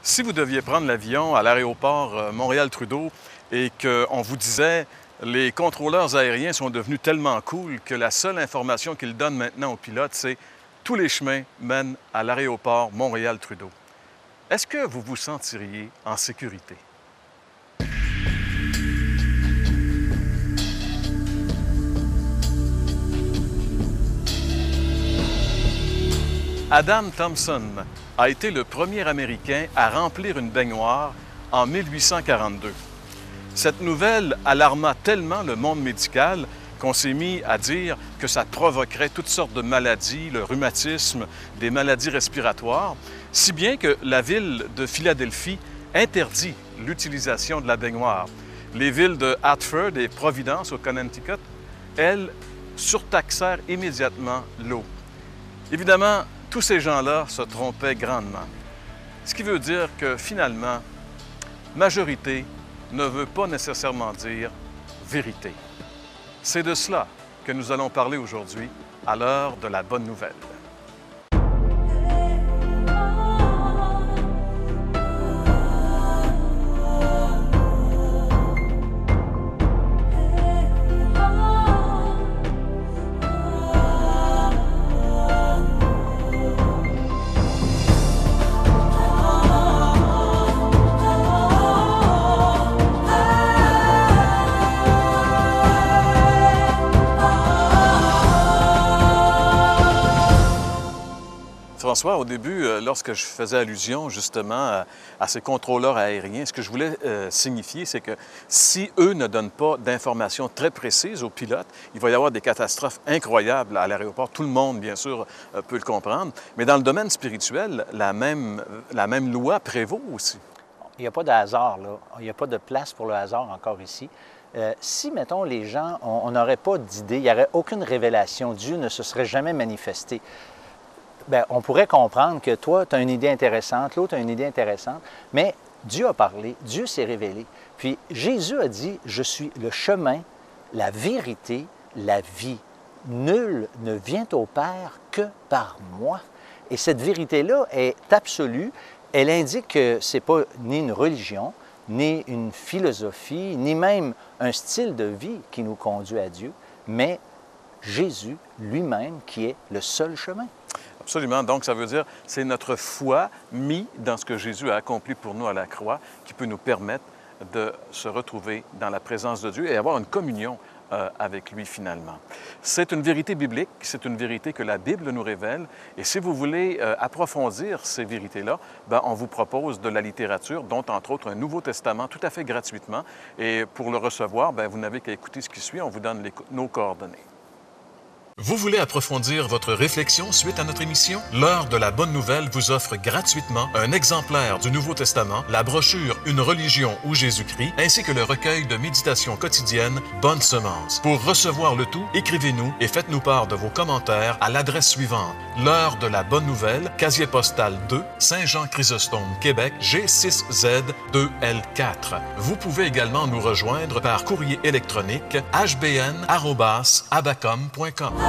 Si vous deviez prendre l'avion à l'aéroport Montréal-Trudeau et qu'on vous disait les contrôleurs aériens sont devenus tellement cool que la seule information qu'ils donnent maintenant aux pilotes, c'est tous les chemins mènent à l'aéroport Montréal-Trudeau. Est-ce que vous vous sentiriez en sécurité? Adam Thompson a été le premier Américain à remplir une baignoire en 1842. Cette nouvelle alarma tellement le monde médical qu'on s'est mis à dire que ça provoquerait toutes sortes de maladies, le rhumatisme, des maladies respiratoires, si bien que la ville de Philadelphie interdit l'utilisation de la baignoire. Les villes de Hartford et Providence au Connecticut, elles, surtaxèrent immédiatement l'eau. Évidemment, tous ces gens-là se trompaient grandement. Ce qui veut dire que finalement, majorité ne veut pas nécessairement dire vérité. C'est de cela que nous allons parler aujourd'hui à l'heure de la bonne nouvelle. François, au début, lorsque je faisais allusion justement à ces contrôleurs aériens, ce que je voulais signifier, c'est que si eux ne donnent pas d'informations très précises aux pilotes, il va y avoir des catastrophes incroyables à l'aéroport. Tout le monde, bien sûr, peut le comprendre. Mais dans le domaine spirituel, la même loi prévaut aussi. Il n'y a pas de hasard, là. Il n'y a pas de place pour le hasard encore ici. Si, mettons, les gens, on n'aurait pas d'idée, il n'y aurait aucune révélation, Dieu ne se serait jamais manifesté. Bien, on pourrait comprendre que toi, tu as une idée intéressante, l'autre a une idée intéressante, mais Dieu a parlé, Dieu s'est révélé. Puis Jésus a dit, « Je suis le chemin, la vérité, la vie. Nul ne vient au Père que par moi. » Et cette vérité-là est absolue. Elle indique que ce n'est pas ni une religion, ni une philosophie, ni même un style de vie qui nous conduit à Dieu, mais Jésus lui-même qui est le seul chemin. Absolument. Donc, ça veut dire c'est notre foi mise dans ce que Jésus a accompli pour nous à la croix qui peut nous permettre de se retrouver dans la présence de Dieu et avoir une communion avec lui finalement. C'est une vérité biblique, c'est une vérité que la Bible nous révèle. Et si vous voulez approfondir ces vérités-là, bien, on vous propose de la littérature, dont entre autres un Nouveau Testament, tout à fait gratuitement. Et pour le recevoir, bien, vous n'avez qu'à écouter ce qui suit, on vous donne nos coordonnées. Vous voulez approfondir votre réflexion suite à notre émission? L'heure de la bonne nouvelle vous offre gratuitement un exemplaire du Nouveau Testament, la brochure Une religion ou Jésus-Christ, ainsi que le recueil de méditations quotidiennes Bonne Semence. Pour recevoir le tout, écrivez-nous et faites-nous part de vos commentaires à l'adresse suivante. L'heure de la bonne nouvelle, casier postal 2, Saint-Jean-Chrysostome, Québec, G6Z2L4. Vous pouvez également nous rejoindre par courrier électronique hbn@abacom.com.